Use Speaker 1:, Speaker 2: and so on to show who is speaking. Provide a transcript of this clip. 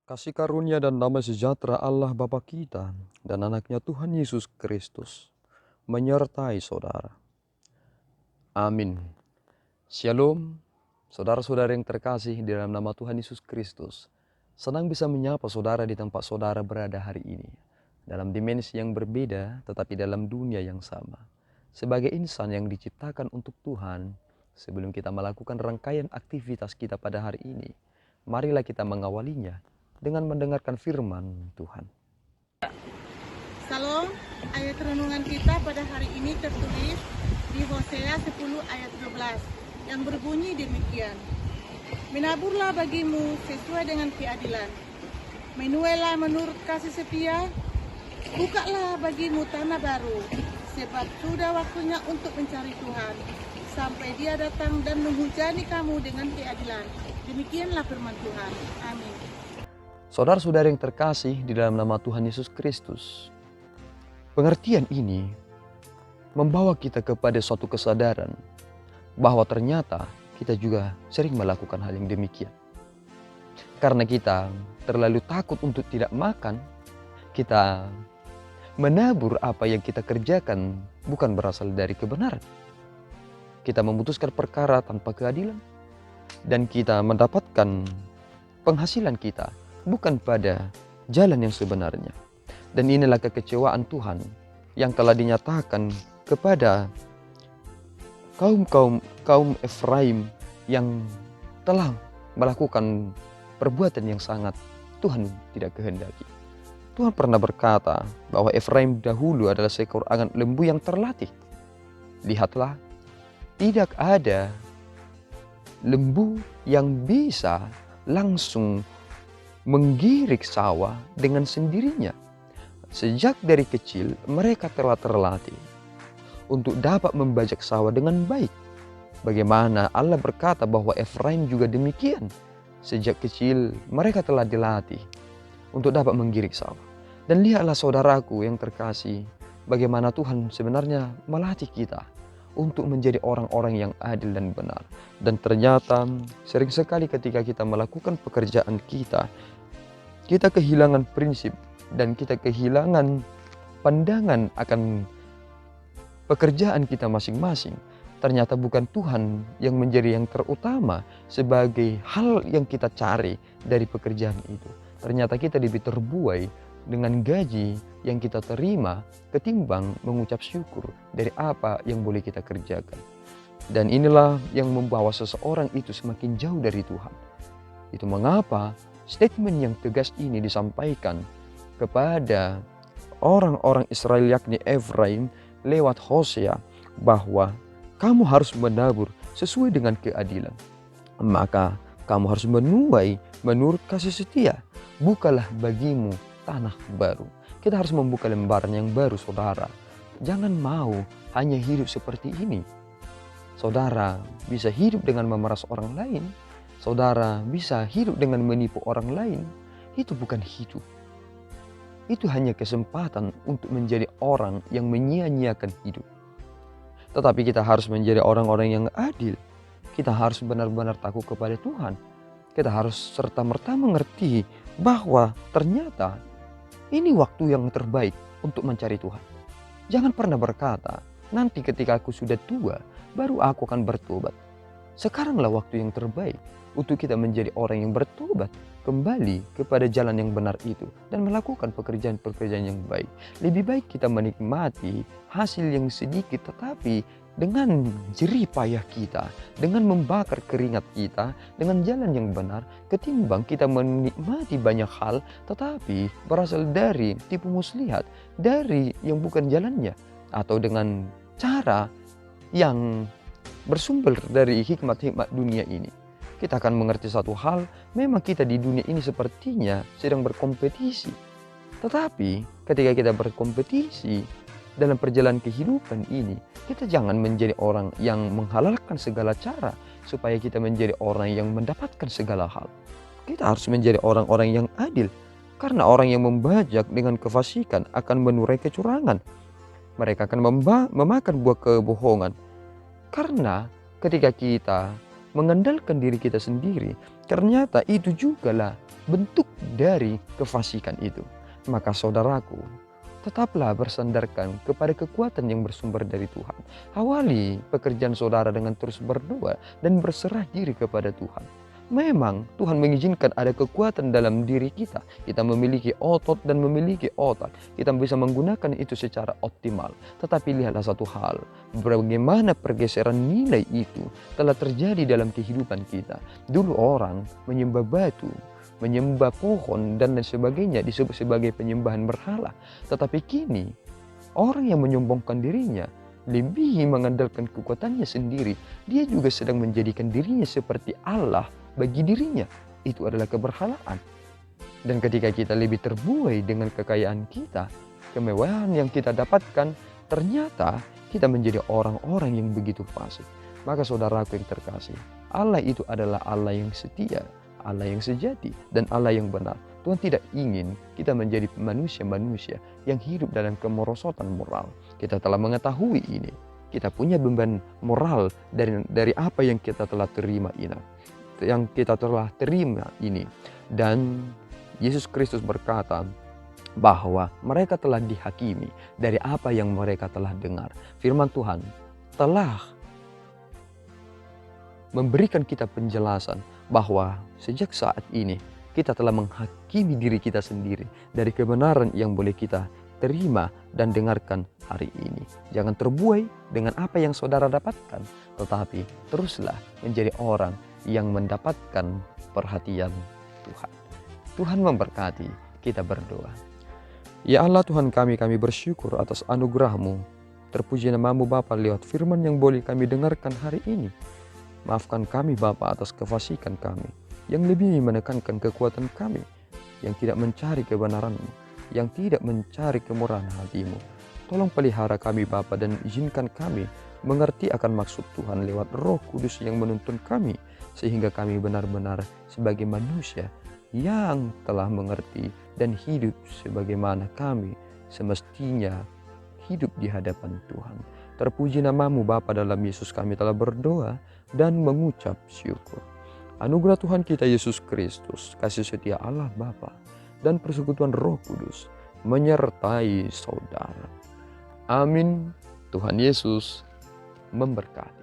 Speaker 1: Kasih karunia dan damai sejahtera Allah Bapa kita dan anaknya Tuhan Yesus Kristus menyertai saudara. Amin. Shalom, saudara-saudara yang terkasih di dalam nama Tuhan Yesus Kristus. Senang bisa menyapa saudara di tempat saudara berada hari ini. Dalam dimensi yang berbeda tetapi dalam dunia yang sama. Sebagai insan yang diciptakan untuk Tuhan, sebelum kita melakukan rangkaian aktivitas kita pada hari ini, marilah kita mengawalinya dengan mendengarkan firman Tuhan.
Speaker 2: Salam, ayat renungan kita pada hari ini tertulis di Hosea 10 ayat 12 yang berbunyi demikian. Menaburlah bagimu sesuai dengan keadilan. Menuailah menurut kasih setia. Bukalah bagimu tanah baru, sebab sudah waktunya untuk mencari Tuhan, sampai Dia datang dan menghujani kamu dengan keadilan. Demikianlah firman Tuhan. Amin.
Speaker 1: Saudara-saudara yang terkasih di dalam nama Tuhan Yesus Kristus, pengertian ini membawa kita kepada suatu kesadaran bahwa ternyata kita juga sering melakukan hal yang demikian. Karena kita terlalu takut untuk tidak makan, kita menabur apa yang kita kerjakan bukan berasal dari kebenaran. Kita memutuskan perkara tanpa keadilan, dan kita mendapatkan penghasilan kita bukan pada jalan yang sebenarnya. Dan inilah kekecewaan Tuhan yang telah dinyatakan kepada kaum Efraim yang telah melakukan perbuatan yang sangat Tuhan tidak kehendaki. Tuhan pernah berkata bahwa Efraim dahulu adalah seekor angan lembu yang terlatih. Lihatlah, tidak ada lembu yang bisa langsung menggirik sawah dengan sendirinya. Sejak dari kecil mereka telah terlatih untuk dapat membajak sawah dengan baik. Bagaimana Allah berkata bahwa Efraim juga demikian. Sejak kecil mereka telah dilatih untuk dapat menggirik sawah. Dan lihatlah saudaraku yang terkasih, bagaimana Tuhan sebenarnya melatih kita untuk menjadi orang-orang yang adil dan benar. Dan ternyata sering sekali ketika kita melakukan pekerjaan kita kehilangan prinsip dan kita kehilangan pandangan akan pekerjaan kita masing-masing. Ternyata bukan Tuhan yang menjadi yang terutama sebagai hal yang kita cari dari pekerjaan itu. Ternyata kita lebih terbuai dengan gaji yang kita terima ketimbang mengucap syukur dari apa yang boleh kita kerjakan. Dan inilah yang membawa seseorang itu semakin jauh dari Tuhan. Itu mengapa statement yang tegas ini disampaikan kepada orang-orang Israel yakni Efraim lewat Hosea bahwa kamu harus menabur sesuai dengan keadilan. Maka kamu harus menuai menurut kasih setia. Bukalah bagimu tanah baru. Kita harus membuka lembaran yang baru, saudara. Jangan mau hanya hidup seperti ini. Saudara bisa hidup dengan memeras orang lain. Saudara bisa hidup dengan menipu orang lain. Itu bukan hidup. Itu hanya kesempatan untuk menjadi orang yang menyia-nyiakan hidup. Tetapi kita harus menjadi orang-orang yang adil. Kita harus benar-benar takut kepada Tuhan. Kita harus serta-merta mengerti bahwa ternyata ini waktu yang terbaik untuk mencari Tuhan. Jangan pernah berkata, nanti ketika aku sudah tua, baru aku akan bertobat. Sekaranglah waktu yang terbaik untuk kita menjadi orang yang bertobat kembali kepada jalan yang benar itu dan melakukan pekerjaan-pekerjaan yang baik. Lebih baik kita menikmati hasil yang sedikit tetapi dengan jerih payah kita, dengan membakar keringat kita, dengan jalan yang benar, ketimbang kita menikmati banyak hal tetapi berasal dari tipu muslihat, dari yang bukan jalannya, atau dengan cara yang bersumber dari hikmat-hikmat dunia ini. Kita akan mengerti satu hal, memang kita di dunia ini sepertinya sedang berkompetisi. Tetapi ketika kita berkompetisi dalam perjalanan kehidupan ini, kita jangan menjadi orang yang menghalalkan segala cara supaya kita menjadi orang yang mendapatkan segala hal. Kita harus menjadi orang-orang yang adil, karena orang yang membajak dengan kefasikan akan menurai kecurangan. Mereka akan memakan buah kebohongan. Karena ketika kita mengandalkan diri kita sendiri, ternyata itu jugalah bentuk dari kefasikan itu. Maka saudaraku, tetaplah bersandarkan kepada kekuatan yang bersumber dari Tuhan. Awali pekerjaan saudara dengan terus berdoa dan berserah diri kepada Tuhan. Memang Tuhan mengizinkan ada kekuatan dalam diri kita. Kita memiliki otot dan memiliki otak. Kita bisa menggunakan itu secara optimal. Tetapi lihatlah satu hal, bagaimana pergeseran nilai itu telah terjadi dalam kehidupan kita. Dulu orang menyembah batu, menyembah pohon dan lain sebagainya disebut sebagai penyembahan berhala. Tetapi kini orang yang menyombongkan dirinya lebih mengandalkan kekuatannya sendiri. Dia juga sedang menjadikan dirinya seperti Allah bagi dirinya. Itu adalah keberhalaan. Dan ketika kita lebih terbuai dengan kekayaan kita, kemewahan yang kita dapatkan, ternyata kita menjadi orang-orang yang begitu fasik. Maka saudaraku yang terkasih, Allah itu adalah Allah yang setia, Allah yang sejati, dan Allah yang benar. Tuhan tidak ingin kita menjadi manusia-manusia yang hidup dalam kemerosotan moral. Kita telah mengetahui ini. Kita punya beban moral dari apa yang kita telah terima ini. Dan Yesus Kristus berkata bahwa mereka telah dihakimi dari apa yang mereka telah dengar. Firman Tuhan telah memberikan kita penjelasan bahwa sejak saat ini kita telah menghakimi diri kita sendiri dari kebenaran yang boleh kita terima dan dengarkan hari ini. Jangan terbuai dengan apa yang saudara dapatkan, tetapi teruslah menjadi orang yang mendapatkan perhatian Tuhan. Tuhan memberkati, kita berdoa. Ya Allah Tuhan kami bersyukur atas anugerah-Mu. Terpuji nama-Mu Bapa lewat firman yang boleh kami dengarkan hari ini. Maafkan kami Bapa atas kefasikan kami, yang lebih menekankan kekuatan kami, yang tidak mencari kebenaran-Mu, yang tidak mencari kemurahan hati-Mu. Tolong pelihara kami Bapa dan izinkan kami mengerti akan maksud Tuhan lewat Roh Kudus yang menuntun kami, sehingga kami benar-benar sebagai manusia yang telah mengerti dan hidup sebagaimana kami semestinya hidup di hadapan Tuhan. Terpuji nama-Mu Bapa, dalam Yesus kami telah berdoa dan mengucap syukur. Anugerah Tuhan kita Yesus Kristus, kasih setia Allah Bapa, dan persekutuan Roh Kudus menyertai saudara. Amin. Tuhan Yesus memberkati.